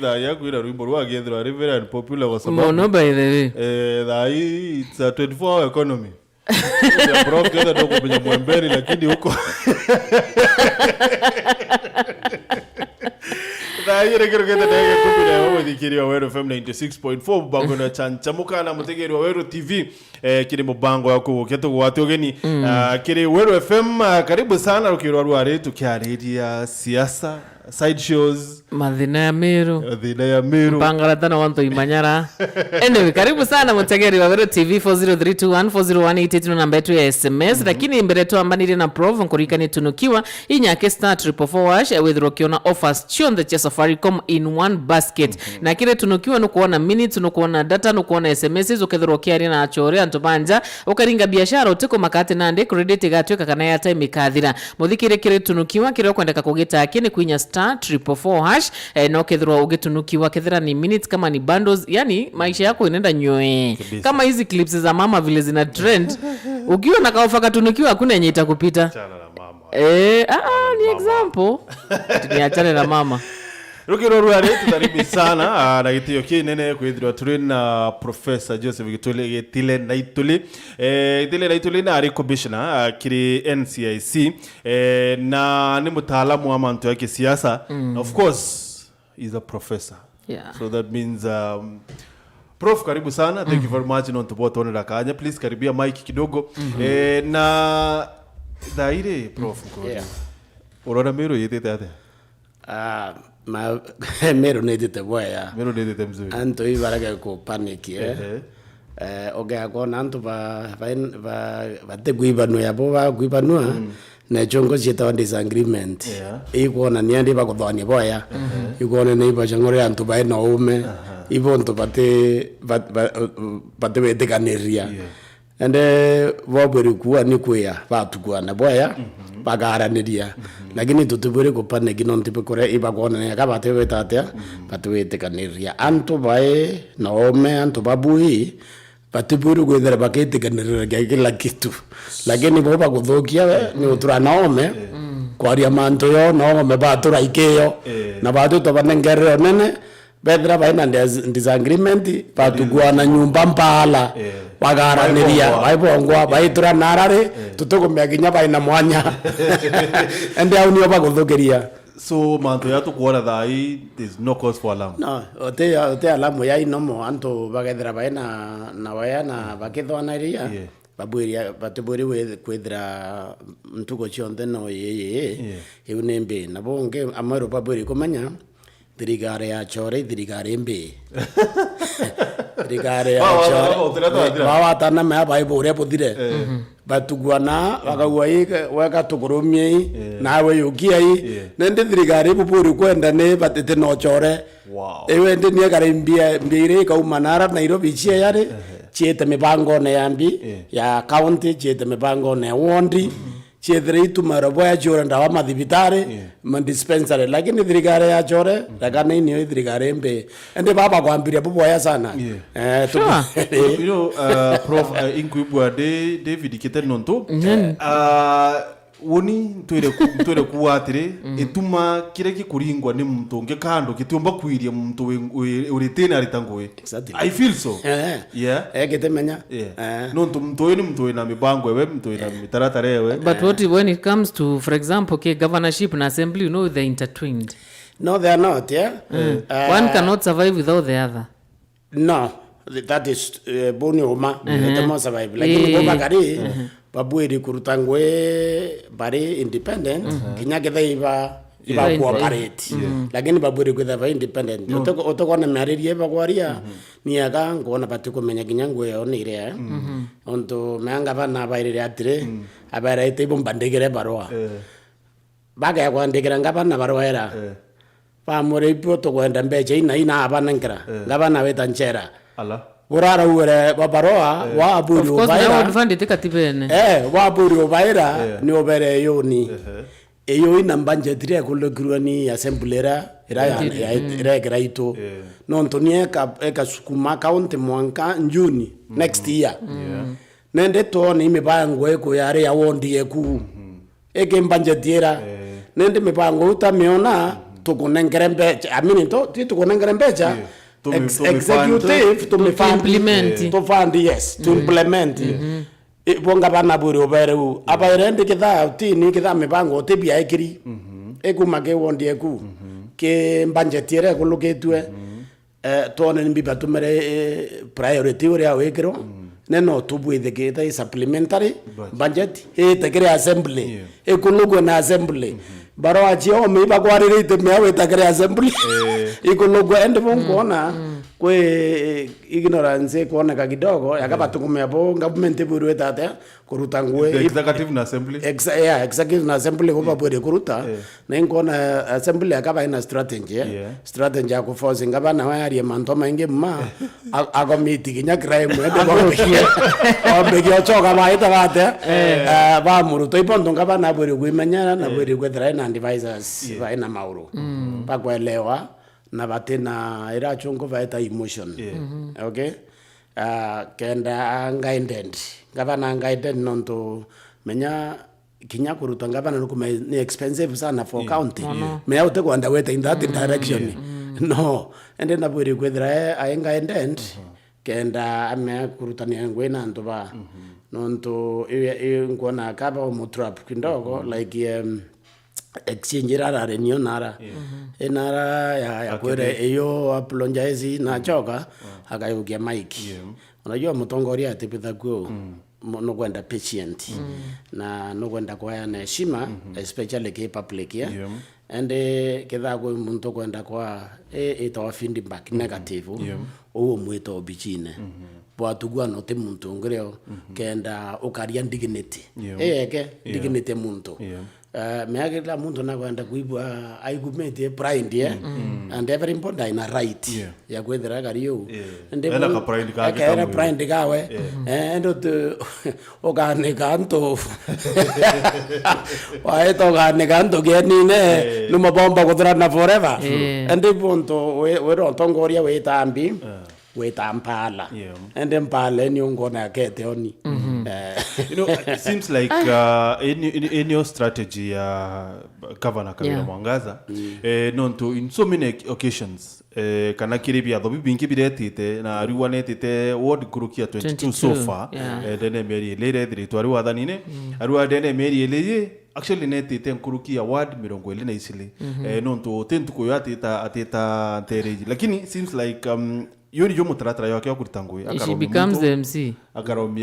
Da yangu ina rumbo rwa gendro very unpopular kwa sababu. No by the way. Da hii it's a 24-hour economy. Ya prof kenda doko kwenye mwembeni lakini huko. Da hii rekero kenda dege kupi na huo dikiri wa Weru FM 96.4 bango na chanchamuka na mtegeri wa Weru TV kiri mbango yako keto watu ogeni kiri Weru FM karibu sana ukirwa ruare tukiaredia siasa side shows Mathiina Ja Meru Pangaratana wanto imanyara. Anyway, karibu sana mtegeri wa Weru TV 403214018 namba yetu ya SMS lakini mbele tu ambanire na PROF nkurikani tunukiwa inyake star 444 with rokiona offers chonde cha Safaricom in one basket na kile tunukiwa nukuona minutes nukuona data nukuona SMS ukethrokia na achore antobanja ukaringa biashara uteko makate nande credit gatweka kana ya time ikathira muthikire kire tunukiwa kire kwendeka kugita akini kuinya star 444 no kethro ugetunukiwa kethira ni minutes kama ni bundles yani maisha yako inaenda nyoe kama hizi clips za mama vile zina trend ukiwa na kaofa tunukiwa hakuna yenye itakupita ni example tuniachane na mama Rukiro ruare tutaribi sana na gitio kinene kwithirwa turi na Professor Joseph GITILE NAITULI GITILE NAITULI na ari commissioner kiri NCIC na ni mtaalamu wa mambo ya kisiasa of course is a professor so that means Prof karibu sana thank you very much non tupo na kanya please karibia mic kidogo na daire Prof urona Meru yetete ate Meru nedite boya. Meru nedite mzuri. Anto ibaraka ko panic oga ko nanto ba te guibanu ya boba guibanu na chongo cheta disagreement. Iko na niandi ba ko dhani boya. Iko na nei ba changore anto ba no ume. Ibo nto bate wete kaneria. Ande wabweri kuwa ni kuya batukwa na boya. Bagaranĩria lakini tutubure kupane gino ntipe kore ibagona ne akabate wetatea batwete kanĩria anto bae naome anto babui batubure gwethera bakete kanĩria kila kitu lakini boba guthokia ni utura naome kwaria manto yo naome batura ikeyo na batu to banengere nene bedra baina disagreement batugwana nyumba mpala bagaranĩria baibongwa baitura narare tutokomya kinya baina mwanya ende au niyo baguthukiria so manto ya tukuona thai there's no cause for alarm no ote alarm ya inomo anto bagethra baina na bayana bakithwanaria babwiria batuburi kwithira ntuko chionde no eunembe na bonge amaro baburi kumanya dirigare ya chore dirigare mbe dirigare ya chore wawatana me abaibore puthire batugwana bakagwaika waka tukurumye nawe yukiai nende dirigare bupuri kwenda ne batete no chore ewe ndi ne kare mbire ka umanara Nairobi chia yare chiete mipango ne yambi ya county chiete mipango ne wondi chedre tumaro boya chora ndawa madhibitare dispensary lakini dirigare ya chore lakini ni dirigare mbe ende baba kwambiria boya sana you know Prof inkuibwa David Kitenonto woni twere kuwatire etuma kireki kuringwa ni muntu nge kando kitumba kwiria muntu uritena ritangoe I feel so kitemenya no muntu ni muntu na mibango ewe muntu na mitaratara ewe but when it comes to for example governorship and assembly you know they're intertwined no they are not one cannot survive without the other no that is boni oma the survive lakini kwa kari babweri kurutangwe bari independent kinyake thaiba iba cooperate lakini babweri kwetha independent otokona maririe bagwaria niaga ngona batiko menya kinyangwe yo nire onto meanga bana bairire atire abara ite bombandegere barwa baga kwandegera ngabana barwa era pamore ipo to kwenda mbeje ina abana ngara ngabana weta nchera ala urara uwere babaroa wa aburi ubaira of course now katibene wa aburi ubaira ni obere yoni eyo ina mbanje dire kulogruani assemblera ira graito non tonieka eka sukuma county mwanka njuni next year nende to ni mibango eko yare ya wondi eku eke mbanje dira nende mibango utameona tukunengere mbecha amini tukunengere mbecha executive to implement to fund yes to implement bonga bana buri oberu abairende kitha tini kitha mibango tibia ekiri ekumake wondi eku ke budgetiere kuluketwe tone mbiba tumere priority ore awekero neno tubwithe kita supplementary budget tekere assembly ekulugo na assembly baro achio miba kwaririte mewe tekere assembly ekulugo ende bongoona kwe ignorance kuoneka kidogo yakabatukumia bo government buru etate kuruta ngwe executive na assembly executive na assembly kuba bure kuruta na ngona assembly yakaba ina strategy ya kuforce ngaba na wari mantoma inge ma agomiti kinya crime ende bo choka ba itabate ba muru to ipondo ngaba na bure kuimenya na bure kwethra na advisors ba ina mauru ba kwelewa na batena ira chungo vaita emotion okay kenda guided ngabana guided nonto menya kinya kuruta ngabana nukuma ni expensive sana for county meya utekwanda weta in that direction no ende na buri kwethra I guided kenda ame kuruta ni ngwena ndoba nonto ngona kaba mutrap kindogo like exchange rara renio nara enara ya kwere eyo apologize na choka akayukia mic unajua mtongoria atipitha kwao no kwenda patient na no kwenda kwa na heshima especially ke public and ketha kwa muntu kwenda kwa itawa feedback negative o mwito bichine bwatugwa no te muntu ngireo kenda ukaria dignity dignity muntu meagela muntu na kwenda kuibwa aigumete pride and every important ina right ya kwethera gario ela ka pride kawe endo to ogane kanto wae to ogane kanto genine numa bomba kuthra na forever ende ponto we rontongoria we tambi we tampala and empala ni ngona kete oni it seems like in your strategy Governor Kawira Mwangaza nonto in so many occasions kana kiribia thobi bingi biretite na ariwanetite ward kurukia 22 so far dene meri lere director wathanine arwa dene meri leye actually netite kurukia ward 20 na isili nonto tentu ko atita tereji lakini seems like yoni yo mutaratra yake yakuritanguye she becomes the MC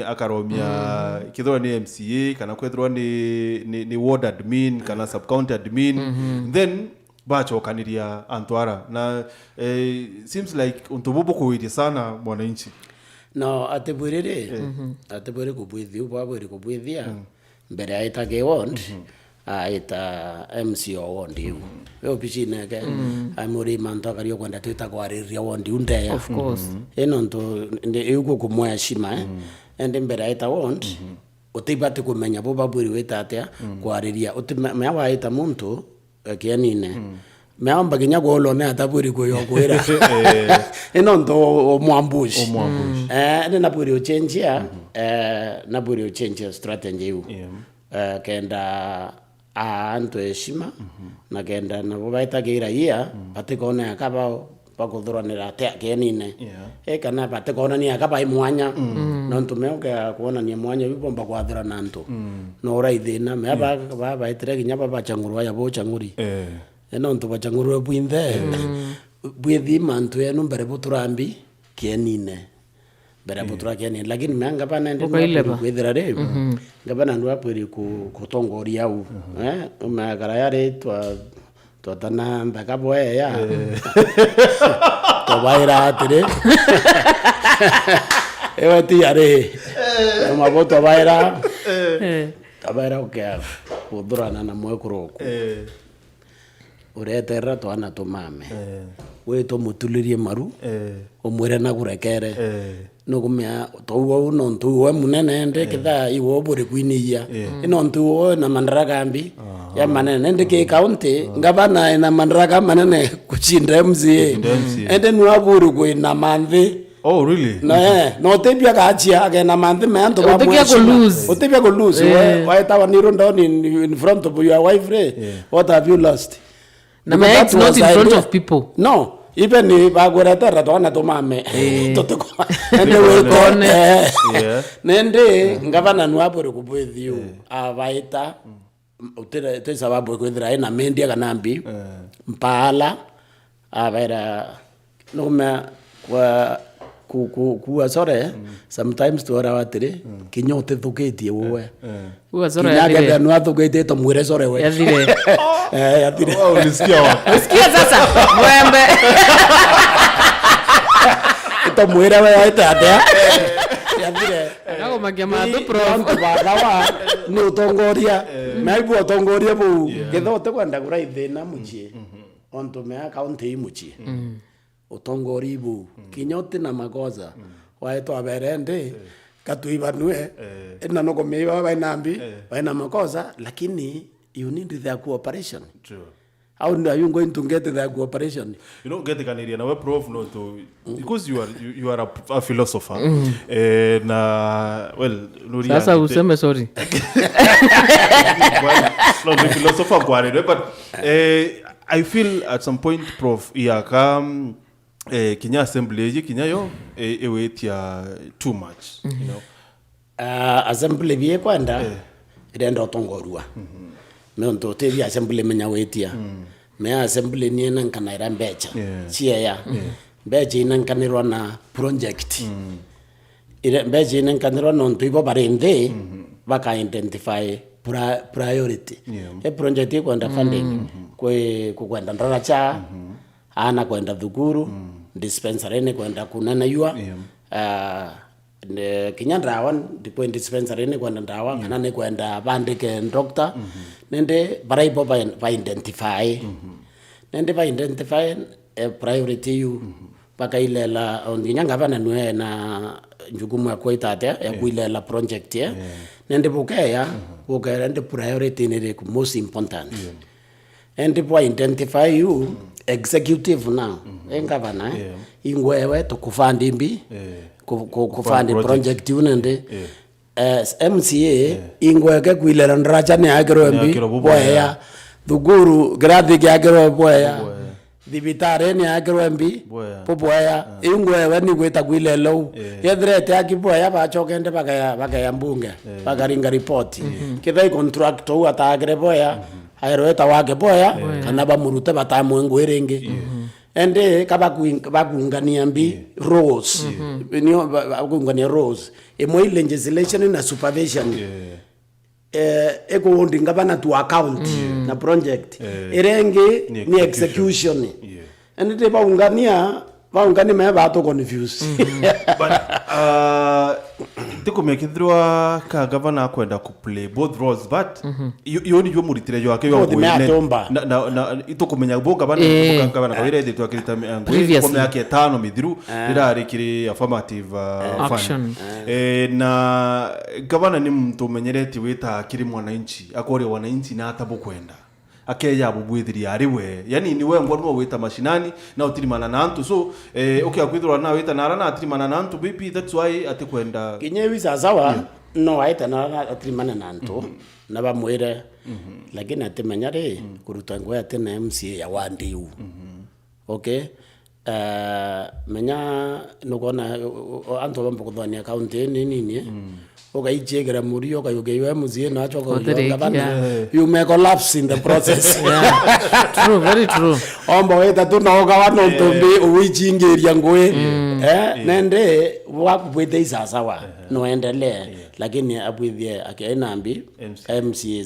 akaromia kidhora ni MCA kana kwethwa ni ward admin kana sub county admin then bacho kaniria antwara na seems like untobobo kuwiri sana mwananchi no atebwere kubwithi ubabwere kubwithia mbere aitake ward aita MCO wondi yo pichine ke amuri manto kario kwenda tuita kwariria wondi unde of course enonto inde yuko kumwa shima ende mbere aita wondi utibate kumenya bo baburi wetatea kwariria utimya waita muntu kianine meamba kinya golo ne ataburi ko yokwera enonto omwambushi ende naburi ochenjia naburi ochenjia strategy yu kenda anto heshima na kenda na bobaita geiraia batikone akaba bakuthuranira te kenine kana batikone ni akaba imwanya no ntumeuka kuona ni mwanya bibomba kwathira nanto no raithina me baba itire kinya baba changurwa ya bo changuri no ntu bachangurwa bwinthe bwithi mantu eno mbere buturambi kenine bera putra kene lakini manga bana ndende kwethera re ngabana ndo apuri kutongoria u umagara yare twa tana mbaka boya ya to baira atire ewati yare maboto baira tabaira okya kudurana na mwekuroko ureterra twana tumame we to mutulirie maru omwere na kurekere no kumya to wo no ntu we munene ende kitha iwo buri kwiniya ino ntu na mandaraka ambi ya manene ende ke county ngabana na mandaraka manene kuchinda MCA ende nwa buri kwina manthi oh really no tebia kaachia agena manthi mento ba otebia go lose why tawa niro down in front of your wife what have you lost Na it's not in front of people. No. Even ni bagoreta ratona tomame totoko ende wekone nende ngavana nwapore kubwethiu avaita utira tesa babo kwethira ina mendia kanambi mpala avera noma kwa ku sore sometimes to ora watire kinyote thuketie wowe ku sore ya nwa thukete to mwire sore we yathire yathire ulisikia wapi usikia sasa mwembe to mwire we aita atia yathire Ako magema tu prof bagawa ni utongoria maibu utongoria bu githote kwenda kuraithi na muchie onto me county muchie utongori bu kinyote na magoza waeto aberende katuibanwe na no komeiwa bainambi baina makosa lakini you need their cooperation. True. How are you going to get their cooperation? You know, get the Canadian away prof no to because you are a philosopher. Na well, sasa useme sorry. No, the philosopher kware, but I feel at some point prof come Kenya assembly Kenya yo wait ya too much, you know. Assembly bie kwenda irenda otongorua. Me ndo tevi assembly menya wetia. Me assembly ni nan kana ira mbecha. Chia mbecha inan kanirwa na project. Ire mbecha inan kanirwa no ntibo barende baka identify priority. E project kwenda funding kwenda ndaracha ana kwenda thukuru dispensary ni kwenda kunana yua kinyandawan ndipo dispensary ni kwenda ndawa kana ni kwenda bandike doctor nende baraibo ba identify nende ba identify priority you baka ilela ondinyanga bana nwe na njukumu ya kwaitate ya kuilela project nende bukaya nende priority ni most important and bo identify you executive now engavana ingwewe to kufandi imbi kufandi project unende MCA ingweke kuilela nracha ne agero mbi boya thuguru gradi ya agero boya dibitare ne agero mbi boya ingwewe ni gweta kuilelo yedrete akiboya bachokende bagaya mbunge bagaringa report kithai contract to atagre boya aeroeta wake boya kana bamurute batamwengo erenge ende kabakungania mbi roles ni bakungania roles emo legislation na supervision eko ndinga bana to account na project erenge ni execution ende baungania me bato confuse but tiko mekithirwa ka governor kwenda ku play both roles but you ni muritire yo akeyo na itokumenya boga bana governor kwa ile ndio akirita ngwe kwa yake 5 mithiru ira rikiri affirmative action na governor ni mtu menyereti wita akiri mwananchi akore wananchi na atabo kwenda akeya bubwithiri ariwe yani ni wewe ngwa wita mashinani na utirimana na antu so okay akwithirwa na wita na arana atirimana na antu bipi that's why atikwenda kinyewi sawa no aita na atirimana na antu na bamwire lakini atimanyare kuruta ngwa ate na MCA ya wandiu okay menya nukona antu bambo kuthania county nini ukaichegera muri ukayugeiwa MCA na achoka gavana you may collapse in the process. True, very true. Omba weta tu na gavana ntombe uichingeria ngwe nende wakubwete isasawa no endelee lakini abwithie akienambi MCA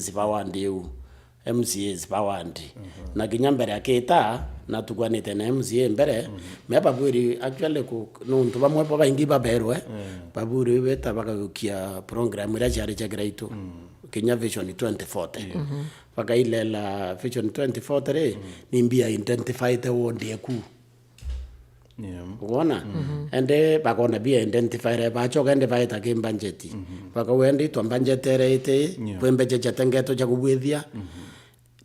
zipawandi na kinyambere akita na tukwanite na MCA mbere meba bwiri actually ku nuntu bamwe baingi baberwe baburi weta bakagukia program ira cyari cyagiraito Kenya Vision 2040 bakailela Vision 2040 nimbia identify the wonde ku unaona ende bakona bia identify bacho kende baita ke budget bakawendi to budget rate kwembeje chatengeto cha kubwithia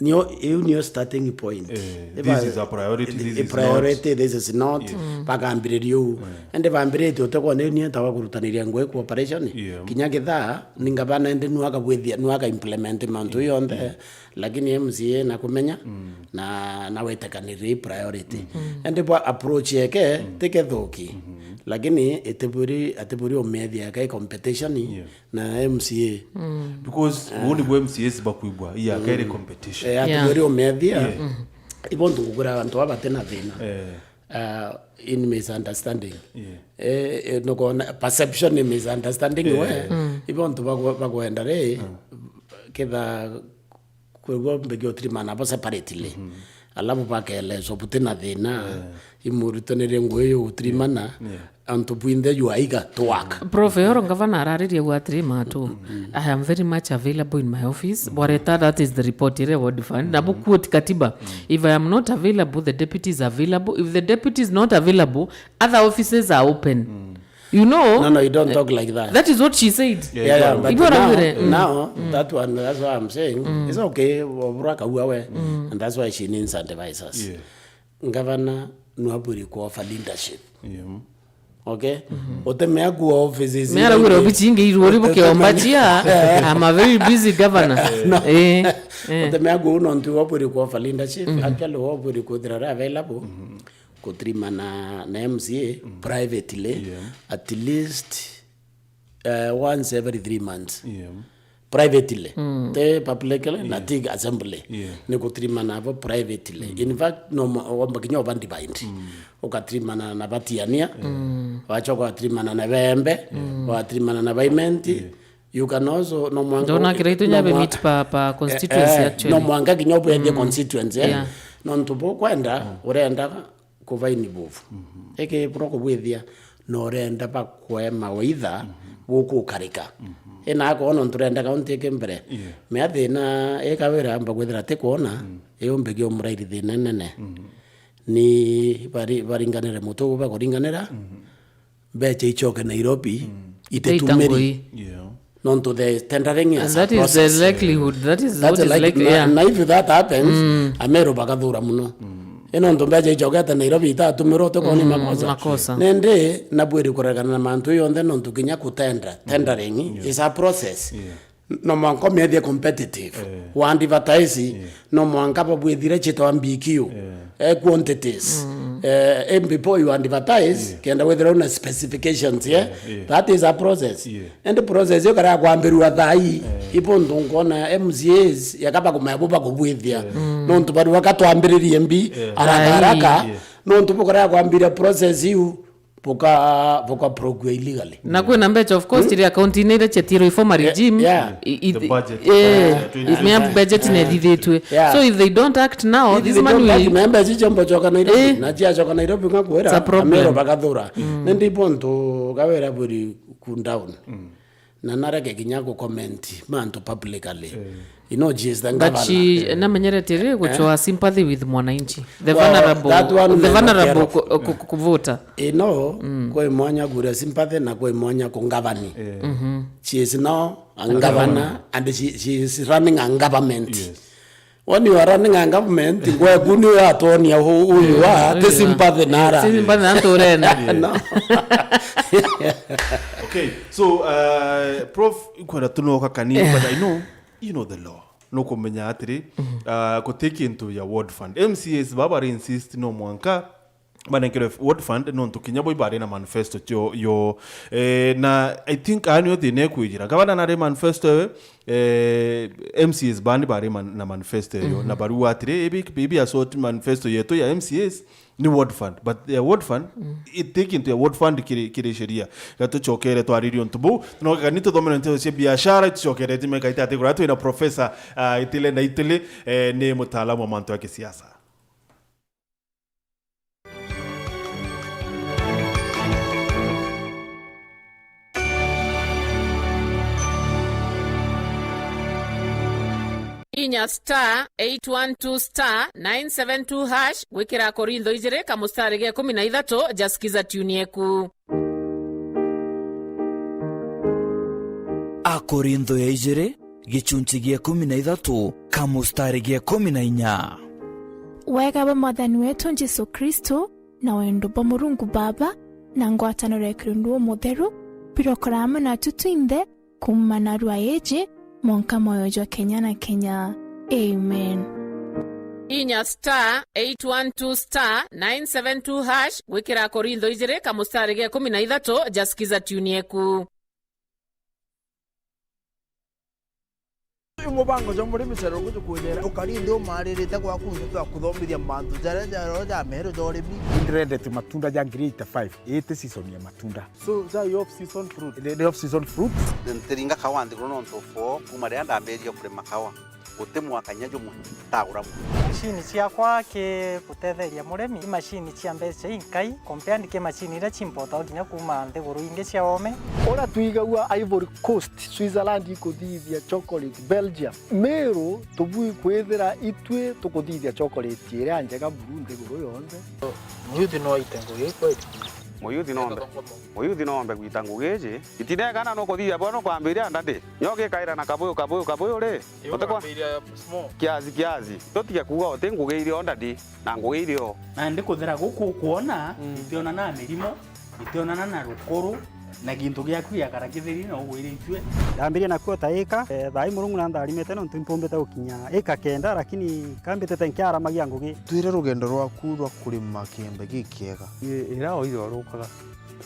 new starting point. This is a priority, this is not pagambirio and the vambirete utako nini tawa kurutaniria ngwe cooperation kinya githa ningabana ende nuaga with nuaga implement mantu yonde lakini MCA na kumenya na wetekaniri priority and the approach yake teke thoki lakini eteburi omethia kai competition na MCA because woni bwe MCA sibakwibwa ya kai competition eteburi omethia ibonto kugura abantu abatena thina in misunderstanding no kona perception in misunderstanding ibonto bagwenda re kitha kwego mbegyo trimana bo separately alafu pakelezo butena thina imuritonere ngweyo utrimana anto puinde you aiga to work Prof yoro ngavana arariria gwa trima tu I am very much available in my office boreta that is the report ire word fund na bukuot katiba if I am not available the deputy is available if the deputy is not available other offices are open you know no you don't talk like that that is what she said but now that one that's what I'm saying it's okay obraka uawe and that's why she needs advisors governor nuaburi ko for leadership okay otemea ku offices mera gura bichinge irori bukeombachia I'm a very busy governor otemea ku no ntu waburi ko for leadership actually waburi ko there available kutrimana na MCA privately at least once every 3 months privately the public na tig assembly ni kutrimana abo privately in fact no wambakinyo bandi bind ukatrimana na batiania wacho kwatrimana na bembe watrimana na baimenti you can also no mwanga dona kireto nyabe meet pa constituency actually no mwanga kinyobo ya constituency no ntubo kwenda urenda kuvaini bovu eke proko bwethia no renda bakwema waitha guku karika ena ko no turenda kaunti kembere me athina ekawira amba gwethira te kuona eyombe gyo murairi thina nene ni baringanire mutu bakoringanira beche ichoke Nairobi itetumeri no to the tendering is that is the likelihood that is what is likely na if that happens Ameru bakathura muno eno ndombeje jogeta Nairobi itatumiro to koni makosa nende nabwiri kuregana na mantu yonde no tukinya kutenda tendering is a process no mwanko media competitive one advertise no mwanka babwithire chito ambikio quantities before you advertise kenda with their own specifications that is a process and the process you kara kwambiru thai ipo ndongona MCAs yakaba kumabuba kubwithia no ntubari wakatwambiririe mbi haraka no ntubukora kwambira process you poka progress illegally na kwena mbecha of course ile account ine chetiro reform regime the budget if me have budget ne didetwe so if they don't act now this man will member chombo choka Nairobi na chia choka Nairobi ngakwera Amero bakathura ndi ponto kawera buri cool down na nareke kinyako comment manto publicly you know just the governor but she na menyeretere kuchoa sympathy with mwananchi the vulnerable kuvuta no kwa mwanya gure sympathy na kwa mwanya kungavani she is now a governor and she is running a government when you are running a government kwa kuni ya toni huyu wa the sympathy nara sympathy na torena okay so prof kwa tuno kakani but I know you know the law no kumenya atiri ko take into your ward fund MCAs baba insist no mwanka manekere ward fund no tukinyabo ibare na manifesto yo na I think anyo dine kujira gabana na manifesto MCAs bani bare na manifesto yo na barua atiri bibi asort manifesto yeto ya MCAs ni ward fund but the ward fund it take into a ward fund kire sheria gato chokere to ariri ontubu no ganito dominante se biashara chokere timeka itate grato ina professor itile na itile ni mtaalamu wa mambo ya kisiasa. inya *812*972# gwikira korintho ijire kamustari ge 13 jasikiza tune yeku Akorintho ya ijire gĩcunjĩ gĩa 13 kamũstari gĩa 14. Wega wa Mwathani wetu Jesu Kristo na wendo bwa Murungu Baba na ngwatanĩro ya Kristo Mũtheru birokorama na tutuinde kumana rwaeje monka moyo jwa Kenya na Kenya. Amen. Inya *812*972# gwikira Korintho 2 kamustari gya 13 jasikiza tuni yeku. Umubango jo muri misero kujukunyera ukarinde umaririte kwa kundu twa kuthomithia mantu jara ja mero jori bi internet matunda ya grade 5 ete season ya matunda so za off season fruit the off season fruit ntiringa kawandi grono ntofo kumare ndamberia kure makawa gute mwakanya jo mutagura machine cia kwake kutetheria muremi machine cia mbeca inkai compare ke machine ira chimpota ginya kuma nthiguru ingi cia ome ora tuigawa Ivory Coast Switzerland ikuthithia chocolate Belgium Meru tubui kwethera itwe tukuthithia chocolate ira njega Burundi guru yonde muyuthi no itengo yekwe muyuthi no mbe gwitangu geje itinegana no kuthithia bono kwambiria ndande nyoge kaira na kabuyo ri utekwa kiazi totiga kuga otengugeire ondadi na ngugeire o na ndikuthira guku kuona ndiona na mirimo ndiona na rukuru na gintu giaku ya karakithiri no gwire itwe ndambiria na kuota eka thai Murungu na ndarimete no ntimpombete ukinya eka kenda lakini kambite tenkiara magia ngugi twire rugendo rwaku rwa kurima kiembe gikiega ira oiro rukaga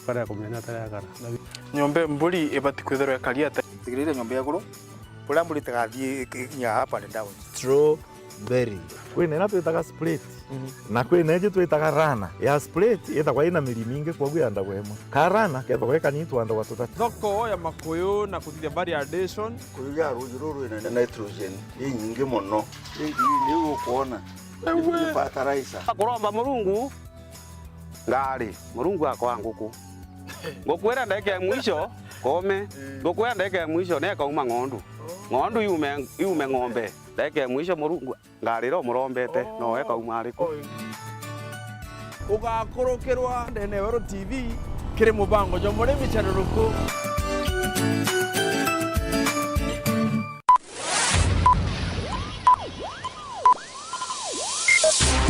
para kumenya taragara nyombe mburi ibati kwithero kariata tigirire nyombe yaguru pula mburi tagathie nya hapa and down strawberry kwine na twitaga split na kwine je twitaga rana ya split ithagwa ina miri mingi kwa gwenda gwemwe karana ketho gweka ni twanda gwa tutatu thoko ya makuyu na kuthithia variation kuya rujuru ina nitrogen nyingi muno ni ukuona fertilizer kuromba Murungu ngari Murungu akwa nguku ngokwera ndeke mwisho kome ngokwera ndeke mwisho neka uma ng'ondu yume ng'ombe ndeke mwisho Murungu ngari ro murombete no eka uma ariku ugakorokirwa NAITULI TV kiri mubango jo muri micharuruku.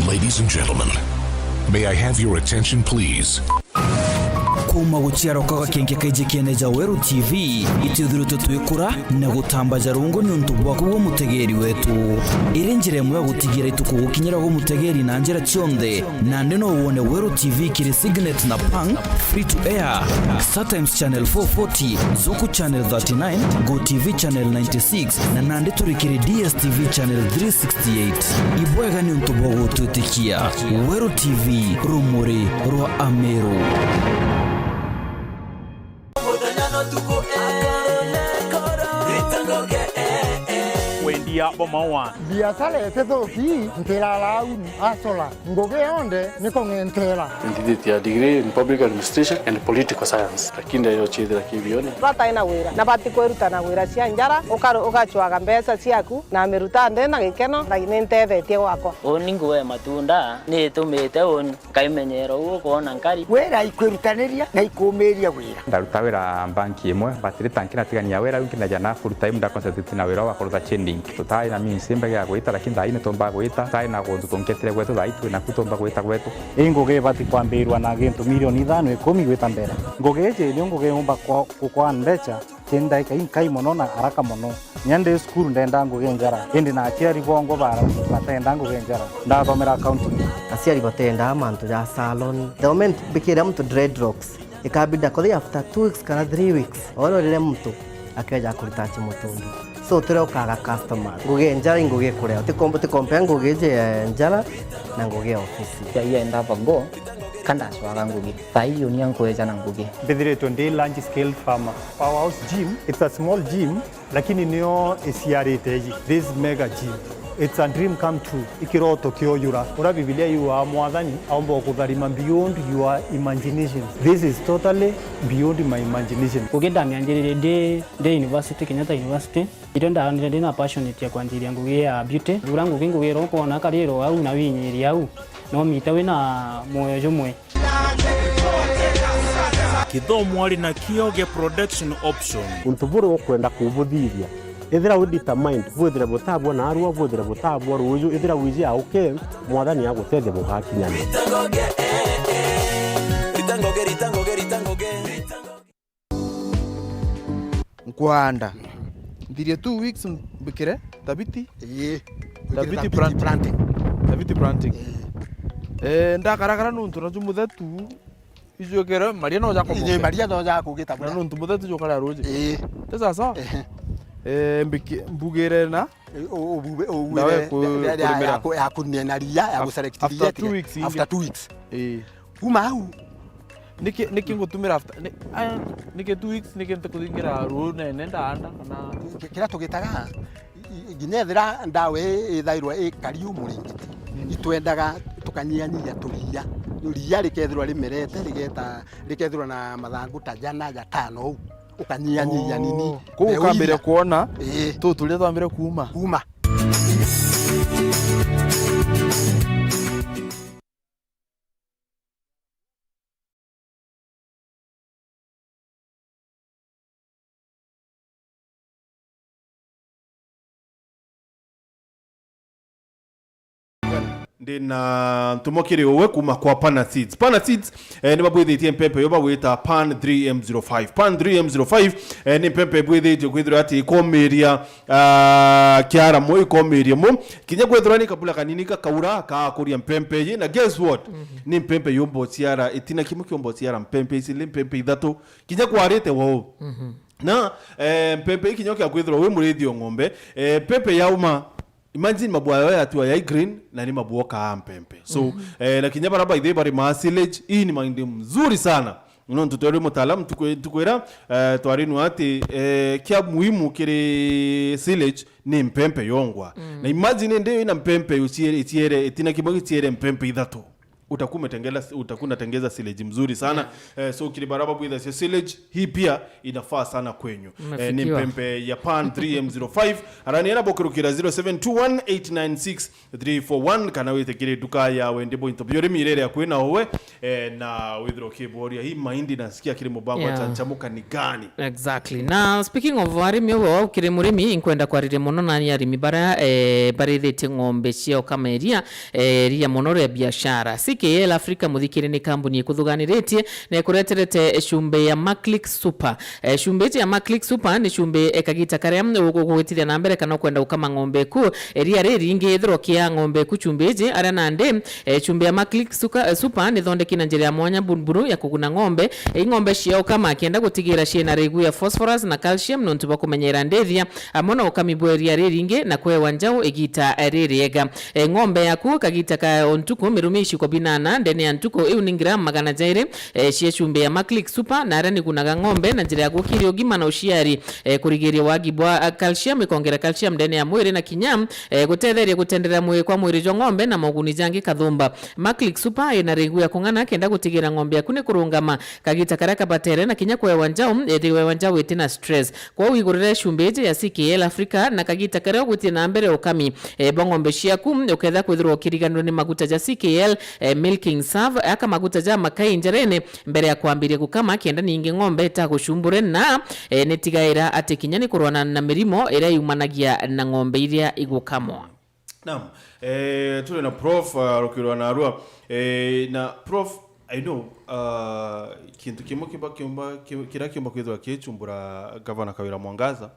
Ladies and gentlemen, may I have your attention please? kuma guciara ukaga kenge kaije keneja Weru TV ituthuruto twikura na gutambaja rungo ni untu bwako bwo mutegeri wetu irenjire mwe gutigira ituko gukinyira go mutegeri na njera cionde na ndeno wone Weru TV kiri signet na pang free to air Startimes channel 440 Zuku channel 39 Go TV channel 96 na nande turikiri DSTV channel 368 ibwega ni untu bwo tututikia Weru TV rumuri rwa Ameru. wendia bomawa biashara yetethoki ntira launi asola ngugi yonde niko ngentera ndithiti ya degree in public administration and political science lakini yo chithira kibione bata ina wira na bati kweruta na wira cia njara ukachwaga mbeca ciaku na miruta nde na gikeno na nintethetie gwakwa oningu we matunda ni tumite on kaimenyero ukona nkari wera ikwirutaniria na ikumiria wira ndaruta wira banki imwe batiri tankina tigania wira ukina jana full time nda concentrate na wira wa kuruta chending tutai na mimi simba ya gwita lakini daine tomba gwita tai na gonzo tonketire gwetu daitu na kutomba gwita gwetu ngugi bati kwambirwa na gintu milioni 5 10 gwita mbere ngugi je ni ngugi umba kwa mbecha kenda kai mono na haraka mono nyande school ndenda ngugi njara indi na aciari bongo bara batenda ngugi njara ndathomera accounting aciari batenda amantu ya salon the moment bikira mtu dreadlocks ikabida kwa after 2 weeks kana 3 weeks oro lile mtu akaja kulitachi mutundu so turokaga customer ngugi njara ngugi kurea tikombe ngugi je njara na ngugi office ya enda bago kanda swara ngugi taiyo ni ankoeja na ngugi bedire tonde large scale farmer powerhouse gym it's a small gym lakini nio isiariteji this mega gym it's a dream come true ikiroto kioyura ura biblia yu wa mwathani aomba kutharima beyond your imagination this is totally beyond my imagination kugenda mianjirire de university Kenyatta University itenda ndende na passionate ya kwanjiria ngugi ya beauty dura ngugi ngugiro kona kariro au na winyiri au no mitawe na moyo jomwe kithomo ari na kioge production option untuburu kwenda kubuthithia ethira we determined bwethire butabwo na arua bwethire butabwo ruju ethira wiji auke mwathani agutethia bugakinyana nkwanda ndirie 2 weeks mbikire tabiti tabiti planting ndakarakara nuntu na jumuthetu ijokera maria no jako ije maria no jako gita na nuntu muthetu jokara roje sasa mbugire na ya kunena ria ya guselect ria after 2 weeks kuma au niki ngutumira after niki 2 weeks niki ntakuthingera ru nenda anda kana kira tugitaga ginyethira ndawe ithairwa ikariu muringiti itwendaga tukanyiyanyia turia ria rikethirwa rimerete rikethirwa na mathangu ta jana ya tano u ukanyiyanyia nini kukambire kuona tu turia twambire kuma ndina tumokire owe kuma kwa Pana Seeds ni babwithitie mpempe yo bagwita Pan 3M05 ni mpempe bwithitie kwithira ati ikomeria kiara mo ikomeria mo kinya kwithira ni kabula kanini kaura ka kuria mpempe yi na guess what ni mpempe yombo ciara itina kimu kiombo ciara mpempe isile mpempe ithatu kinya kwarite wo na mpempe ikinyoka kwithira we murithio ng'ombe mpempe yauma. Imagine mabua ya tu ya green na ni mabua ka mpempe. So na kinya baraba ide bari ma silage hii ni mahindi mzuri sana. Unaona tutorial mtaalamu tukwera twarinu ati kia muhimu kile silage ni mpempe yongwa. Na imagine ndio ina mpempe utiere itina kibogi tiere mpempe ithatu. Utakuna tengeza silage mzuri sana. So kile baraba bwitha silage hii pia inafaa sana kwenyu. Ni mpempe ya Pan 3M05 araniera bokurukira 0721896341 kana wete kile duka ya wende point byore mirere ya kwena owe na withro keboria hii mahindi nasikia kile mubango achachamuka ni gani exactly. Now speaking of arimi owo kile murimi inkwenda kwarire muno nani arimi bara barithite ng'ombe cio kameria ria monoro ya biashara KL Africa muthikire ni kambuni ikuthuganiretie na ikureterete shumbe ya Maclick Super. Shumbe ya Maclick Super ni shumbe ekagita karia ugugwitithia na mbere kana kwenda ukama ng'ombe ku ria ringi ithro kia ng'ombe ku chumbeje ara nande shumbe ya Maclick Super ni thondeki na njira ya mwanya bunburu ya kuguna ng'ombe ng'ombe cio kama kienda gutigira ciena regu ya phosphorus na calcium nontu bakumenyera ndethia amona ukamibwe ria ringi na kwewa njau igita ririega ng'ombe yaku kagita ka ontuko mirumishi kwa binana ndene ya ntuko iu ni gram magana jaire cie shumbe ya Maclick Super na arani kunaga ng'ombe na njira ya gukiri ogima na uciari kurigiria wagibwa calcium ikongera calcium ndene ya mwiri na kinyam gutetheria gutendera mwiri kwa mwiri jo ng'ombe na moguni jangi kathumba. Maclick Super ina regu ya kungana kenda gutigira ng'ombe yaku ni kurungama kagita karaka batere na kinya kwewa njau edewe njau itina stress kwa wigurire shumbe ya KL Africa na kagita kareo gutie na mbere ukami bong'ombe ciaku uketha kwithirwo kiriganiro ni maguta ja KL milking serve aka maguta ja makai njerene mbere ya kuambiria gukama kienda ningi ng'ombe ta gushumbure na netigaira ati kinya ni kurwana na mirimo ira yumanagia na ng'ombe iria igukamwa. Naam, tule na Prof rukirwa na arua na Prof I know kintu kimo kiomba kwithwa kichumbura Governor Kawira Mwangaza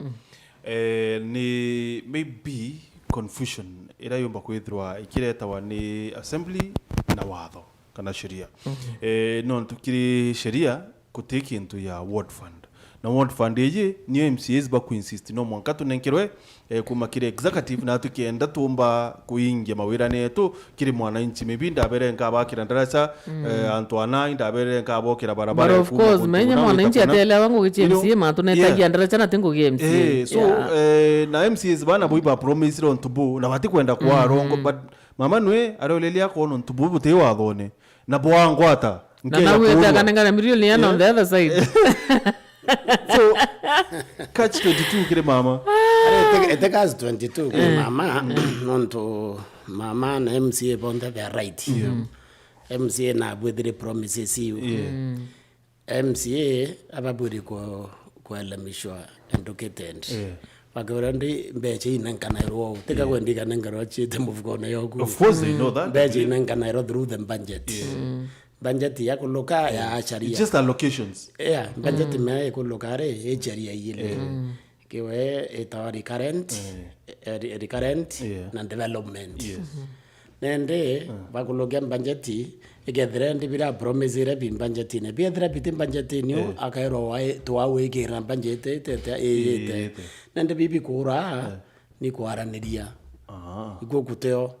ni maybe confusion ira yomba kwithwa ikiretawa ni assembly na watho kana sheria non tukiri sheria kutiki into ya ward fund na ward fund ye ni MCAs ba ku insist no mwanka tunenkerwe kuma kire executive na tukienda tumba kuingia mawira netu kiri mwana inchi mibinda abere nka bakira ndarasa Antoine ndabere nka abokira barabara of course menya mwana inchi atela wangu gichi MCA matunetagia ndarasa na tengo ge MCA so na MCAs bana boiba promise on tubu na bati kwenda kwa rongo but mama nwe arolelia ko on tubu bute wathone na bwangwata na nawe takananga milioni on the other side. So catch 22 kile mama ete kazi 22 mama nonto mama na MCA bonda they right MCA na bwedire promises MCA ababuri kwa elamishwa educated bakora ndi mbeche inankanairo tika kwendika nengaro chite mufukona yoku. Of course they know that. Mbeche inankanairo through the budget. Budget ya kuluka ya sharia. Just allocations. Yeah, budget me kulukare e sharia ile. Kiwe ita recurrent na development. Nende bakuluka budget igethre ndi bira promise bin budget ne biethra bitin budget ni akairo wa tuawe kira budget tete nende bibi kura ni kwaraniria iko kuteo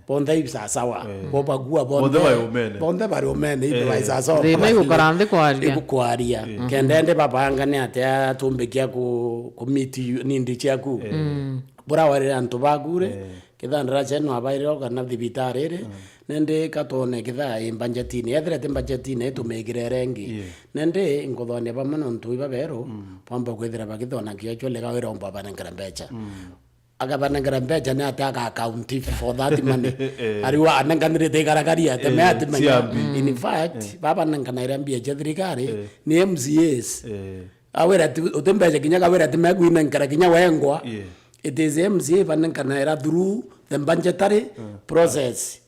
bonda ibsa sawa boba gua bonda bari omene ibe baisa sawa rime ukarande kwaria ikukwaria kendende babanga ne atia tumbekia ku meet nindi chaku bora wari antu bagure kidhandra cheno abairo kana thibitarire nende katone kitha imbanjetini ethrete imbanjetini tumegire rengi nende ngothone bamano ntu ibabero pamba kwethira bagithona kiacho lega wira omba banengera mbecha akabanengera mbecha ne ataka account for that money ariwa ananganire te garagaria te meati in fact baba nangana irambia chethirikari ni MCAs awera utembecha kinyaka wera te megwina ngara kinya wengwa it is MCA banengana era through the budgetary process.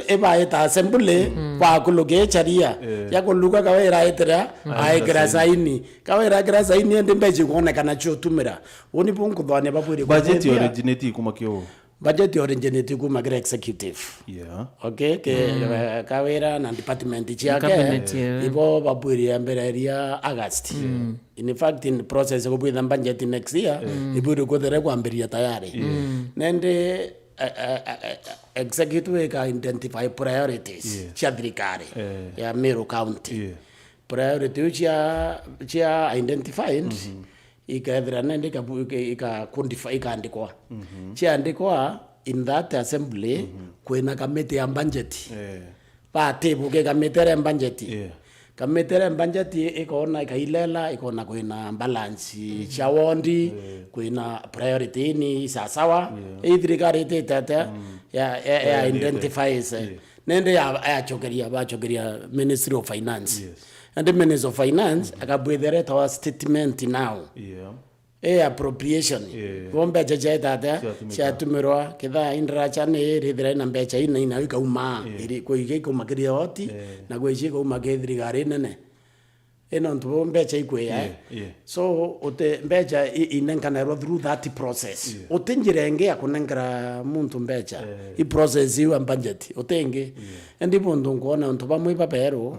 Eba ita assembly pa kuloge charia ya kuluka kawera itera ai grasaini kawera grasaini ende mbeje kuona kana cho tumira oni punku dhone baburi budget originate kuma kyo budget originate kuma gra executive okay ke kawera na department chiake ibo baburi ambereria August in fact in process ko bwitha budget next year iburu ko dere kwamberia tayari nende executive ka identify priorities cha thirikari ya Meru County priority cha identified ikaethira nende ika quantify ikaandikwa cha andikwa in that assembly kwena committee ya budget pate buke committee ya budget kametere budget ikaona ikailela ikaona kwena balance cha wondi kwena priority ni sawa thirikari tete ya identifies nende ya chokeria Ministry of Finance and the Ministry of Finance akabwethere tawa statement now appropriation bombe jaje tata cha tumirwa kitha indra chane rithira na mbecha ina ikauma iri kuige kumakiria hoti na gweje kumakethiri gari nene eno ntu mbecha ikwe so ote mbecha inenkana through that process otenjirenge akunengera muntu mbecha i process iwa budget otenge ndipo ndo ngona ntu bamwe babero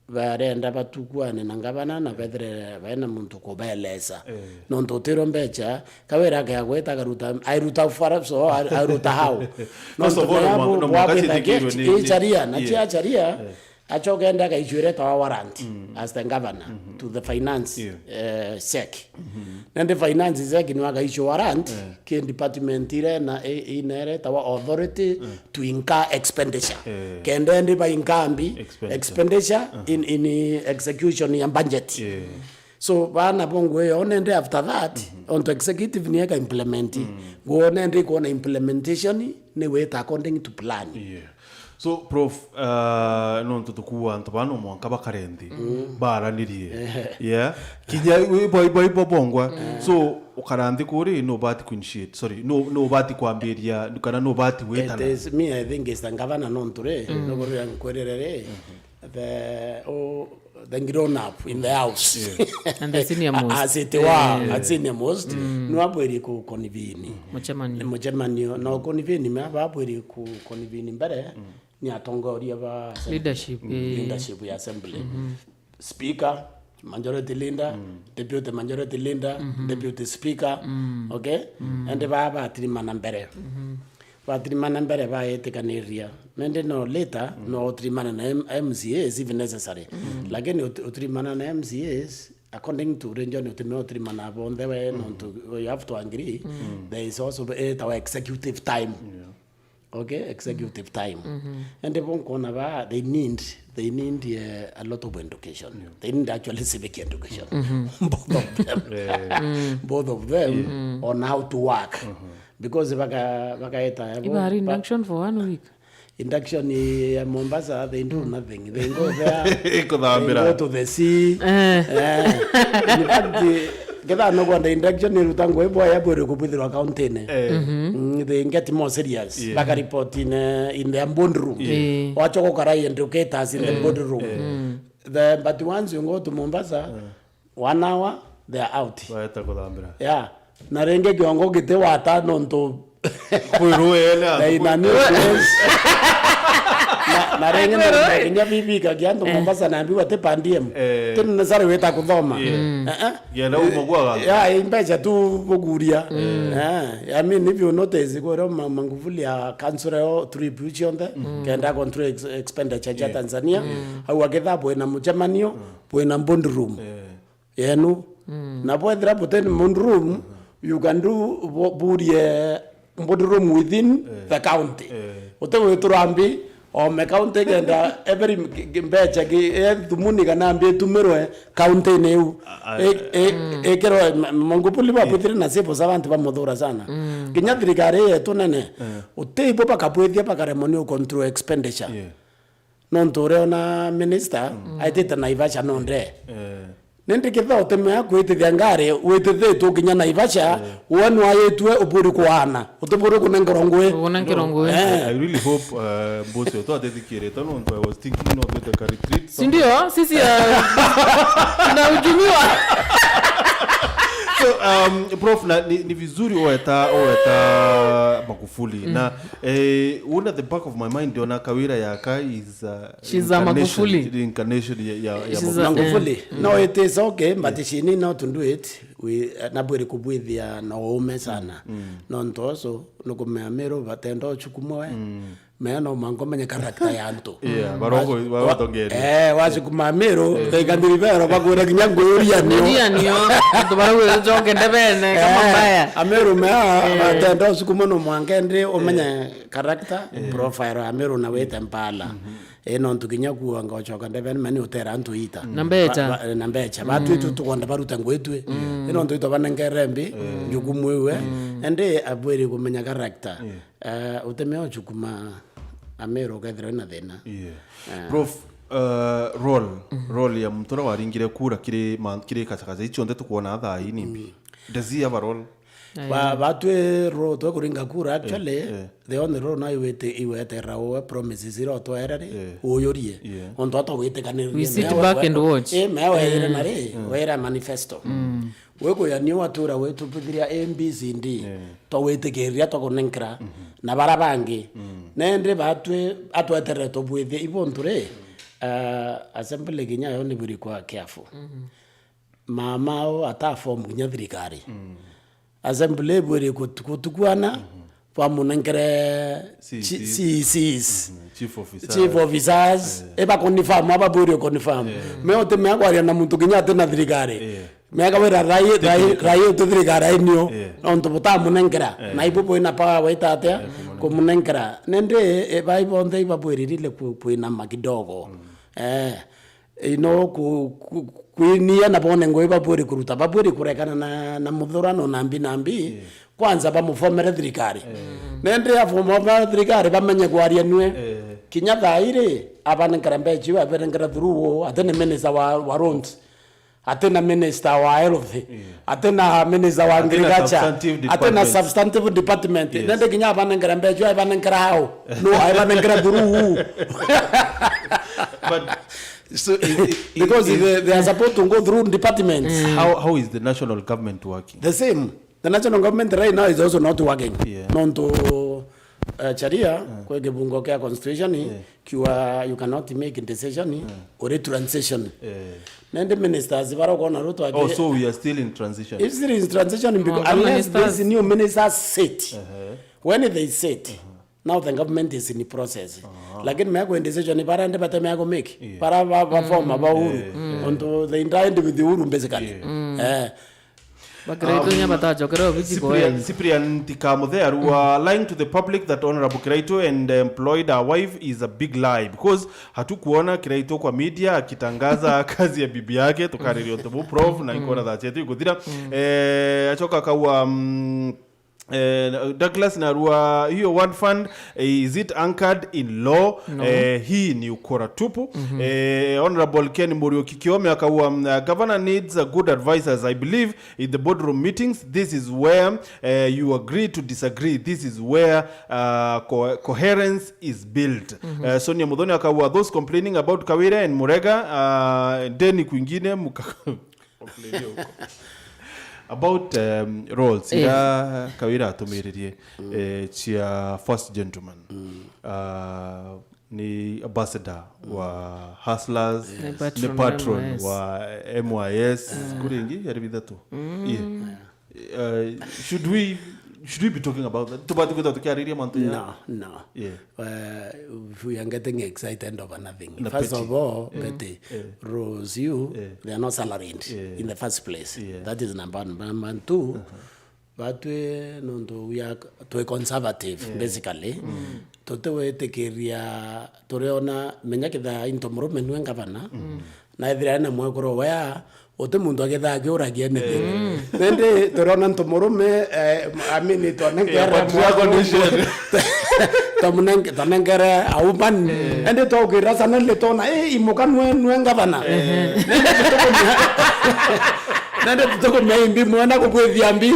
barenda batukwane nangabana na bedre bana muntu kobeleza nondo tero mbecha kawera ka gweta garuta airuta fara so airuta hao no mwakati tikiro charia na charia achogenda ka ijure tawa warrant as the governor to the finance sec and the finance sec ni waka issue warrant ke department ile na inere tawa authority to incur expenditure kende ndi ba inkambi expenditure in execution ya budget so bana bongo yo nende after that on to executive ni ka implement go nende ko na implementation ni we according to plan so prof non tutukua ntobano mwanka bakarendi baranirie kinya boy bongwa so ukarandi kuri no bati kuinitiate sorry no bati kwamberia kana no bati wetana it is me I think is the governor non ture no go yankorerere the grown up in the house and the senior most as it was at senior most no abweri ku convene muchemanio no convene me abweri ku convene mbere ni atongoria ba leadership ya assembly speaker majority leader deputy majority leader deputy speaker okay and baba atrimana mbere patrimana mbere ba etekaniria nende no later no trimana na MCAs if necessary lakini utrimana na MCAs according to region utrimana on the way you have to agree there is also our executive time okay executive time and the bonkona ba they need a lot of education they need actually civic education both of them on how to work because bakaeta induction for 1 week induction in Mombasa they do nothing they go there they go to the sea in fact Getha no kwanda induction ni rutango ebo ya bore kubithirwa account-ine. They get more serious. Like a report in the boardroom. Watch okarai and educators in the boardroom. But once you go to Mombasa, 1 hour they are out. Yeah. Na renge kiongo gite wata nonto kuiruele na renge na Kenya bibi kagiando Mombasa na ambiwa te pandiem tena nasare weta kuthoma yena umogwa imbeja tu buguria I mean if you notice go manguvuli ya council tribute kenda control expenditure ya Tanzania au agetha bwena mujamanio bwena bond room yenu na bwethra buteni bond room you can do burie bond room within the county utewe turambi o me county genda every mbecha ge thumuni kana ambi tumirwe county neu ekero mangupuli ba puthire na sepo sabantu ba muthura sana kinya thirikari yetu nene uteibo bakabwethia bakaremoni control expenditure nontore ona minister aitete Naivasha nonde nende kitha utemea kwitithia ngari witithe tukinya Naivasha wanu ayetwe uburi kwana utuburi kunengerongwe I really hope both you thought that tono I was thinking of the retreat sindio sisi na ujumiwa. So prof na ni vizuri oeta Magufuli na one at the back of my mind Dona Kawira yaka is she's a Magufuli the incarnation ya Magufuli. No, it is okay but she need not to do it we nabwere kubwithia na ume sana nontoso nukumea Meru batendo chukumoe meno mangomenya character yanto barongo batongeri wazi kumamero tegandilivero bagura kinyango niyo to barwe jonge ndebene kama mbaya Ameru mea batendo sukumono mwangende omenya character profile Ameru na wete mpala eno ntukinyaku angochoka ndebene mani utera antuita nambecha batu tukonda baruta ngwetwe eno ntuito banengerembi njukumwewe ende abwere kumenya character utemeo chukuma Ameru gathira na thina prof role ya mtora waringire kura kire kachakaza icho ndetu kuona tha hii nimbi does he have a role batwe ro to kuringa kura actually the only role na iwete rawo promises zero to erare uyorie onto to wete kaniri we sit back and watch mewe na re wera manifesto wego ya niwa tura wetu puthiria MBCD to wete keria to kunenkra na barabangi nende batwe atwetere to bwethe ibonture assembly ginya yo ni buri kwa careful mamao ata form ginya thirikari assembly buri kutukwana pamunenkere CCs chief officers eba confirm aba buri confirm meote meagwaria na muntu ginya tena thirikari mega wera rai uthirikara inio onto butamunenkera na ibupo ina power waitate kumunenkera nende baibo ndei babwiririle kuina makidogo ino kuinia na bone ngoi babwiri kuruta babwiri kurekana na muthurano nambi kwanza bamufomere thirikari nende afomere thirikari bamenye gwaria nwe kinya thaire abanenkera mbeji abanenkera through atene minister wa roads atena minister wa health atena minister wa agriculture atena substantive department nende kinya abanengera mbejo abanengera hao no abanengera through but so because they are supposed to go through departments how is the national government working the same the national government right now is also not working nonto charia kwa kibungo kia constitution kiwa you cannot make decision or transition nende ministers barokona ruto age also we are still in transition it's still in transition because unless this new ministers sit when they sit now the government is in the process lakini meko decision para nde bata meko make para ba form ba uhuru onto the entire with the uhuru basically Cyprian Tikamo there who are lying to the public that Honorable Kiraito and employed our wife is a big lie because hatukuona Kiraito kwa media akitangaza kazi ya bibi yake tukariri onto prof na ikona that yetu kuthira achoka kawa Douglas Narua, hiyo one fund, is it anchored in law? No. Hii ni ukora tupu. Honorable Ken Muriuki Kiome akawa, governor needs good advisors. I believe in the boardroom meetings, this is where you agree to disagree. This is where coherence is built. Sonia Mudhoni akawa, those complaining about Kawira and Murega, deni kwingine muka about roles ira Kawira atumiririe chia first gentleman ni ambassador wa Hustlers, ni patron wa MYS kuringi yari bidatu. Should we be talking about that? No. We are getting excited over nothing. First of all, Rose, they are not salaried in the first place. That is number one. Number two, but we are too conservative, basically. Tote take area toreona menyakitha into movement when governor. Na ithirana mwekoro waya ote mundu agetha ngiuragia anything nende torona ntomurume amini tonengera tonengere auban ende togira sana le tona imuka nwe ngavana nende tutoko meimbi mwana kukwethia mbi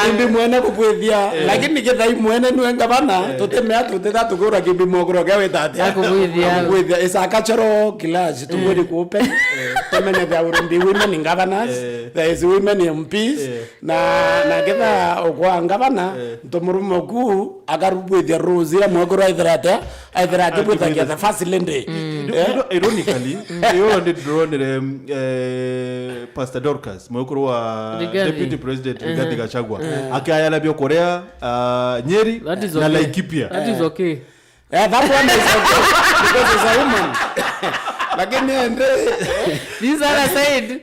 imbi mwana kukwethia lakini githai mwene nwe ngavana totemea tuteta tukura kimbi mogoro gawe tate kukwethia isa cultural class tumuri kupe temene vya urumbi women in governors, there is women MPs, na getha okwa ngavana ntomurumo ku agarubwithia Rose ira mwegoro aitherate bwithagia the first lady. Ironically, you did drone Pastor Dorcas mwegoro wa Deputy President Rigathi Gachagua akayala bio Korea Nyeri na Laikipia. That is okay. That one is okay because it's a woman. Lakini these are said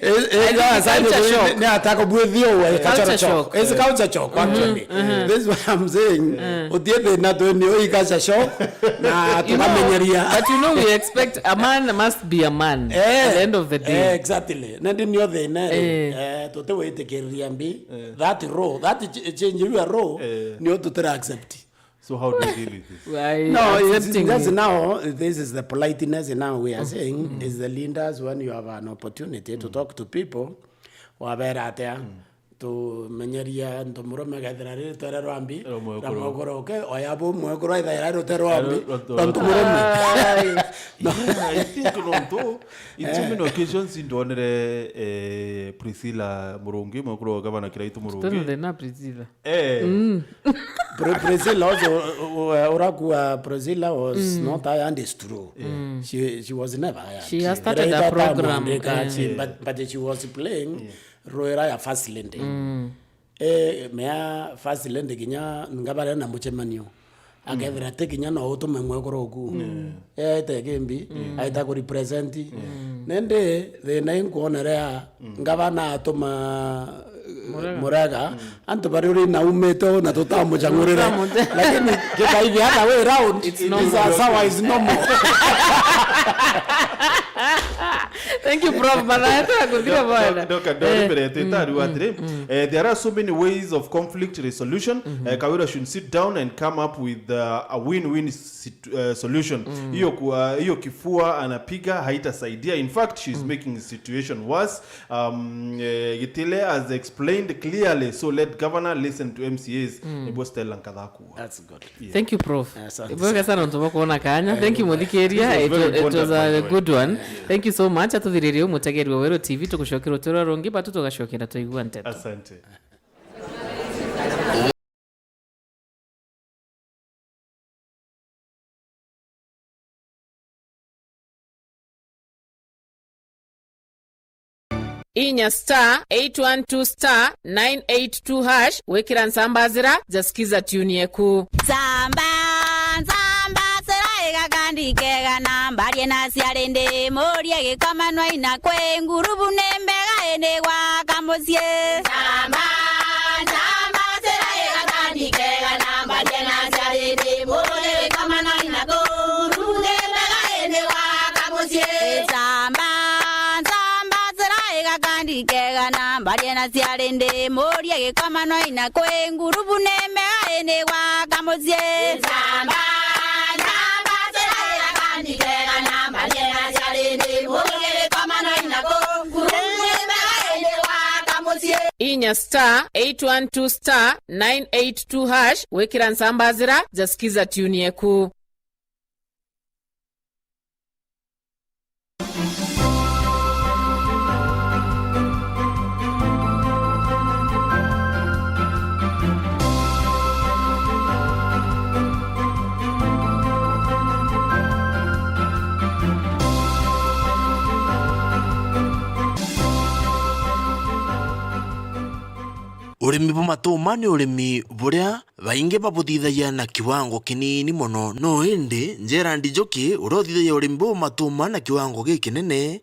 ne ataka bwethio wa culture shock. It's culture shock actually. This is what I'm saying. Odiethe na doni o culture shock na tukamenyeria. But you know we expect a man must be a man at the end of the day. Exactly. Nandi nyo the na tote wete keria mbi that role that change your role nyo tutera accept. So how do we deal with this? That's now, this is the politeness now we are saying, is the leaders when you have an opportunity to talk to people, waberatea, to menyeria, to murome gathirari, to rambi, ramogoroke, oyabo, mwegoro, either to rambi, to murome. I think in so many occasions in honor Priscilla Murungi, mwegoro Governor Kiraitu Murungi. Don't know na Priscilla. Priscilla also, Priscilla was not high and it's true. She was never high. She has started a program. But she was playing Royal First Lady. Mea First Lady kinya ngabara na muchemanyo. Agevera tekinya na oto memwekoro ku. Ete gembi, aita ko represent. Nende the name kuonerea ngabana atoma Murega anto baruri na umeto na tutamu changurira lakini kika hivi hata way round it's sawa is normal. Thank you, Prof. There are so many ways of conflict resolution. Kawira should sit down and come up with a win-win solution. Hiyo kifua anapiga haitasaidia. In fact, she's making the situation worse. Gitile has explained clearly, so let governor listen to MCAs. That's good. Yeah. Thank you, Prof. Thank you, Modikeria. It was a good one. Thank you so much. Atuthirerio mutegeri wa Wero TV tukushokera toro rongi batu tugashokera tuigua nteto. Asante. Inya *812*982# wekira nsambazira jasikiza tune yeku. Samba igagandikega nambarie naciarinde murie gikamanwa ina kwe ngurubu nembega ene gwaka mucie. Samba igagandikega nambarie naciarinde murie gikamanwa ina kwe ngurubu nembega ene gwaka mucie. Samba igagandikega nambarie naciarinde murie gikamanwa ina kwe ngurubu nembega ene gwa kamusie namba namba sera kandi tega namba yena jalini mugere kama no inako inya *812 *982# wekira nsambazira jasikiza tune yeku. Urimi bumatuma ni urimi buria baingi babutithagia na kiwango kinini muno no indi njera ndijoki urothithagia urimi bumatuma na kiwango gikinene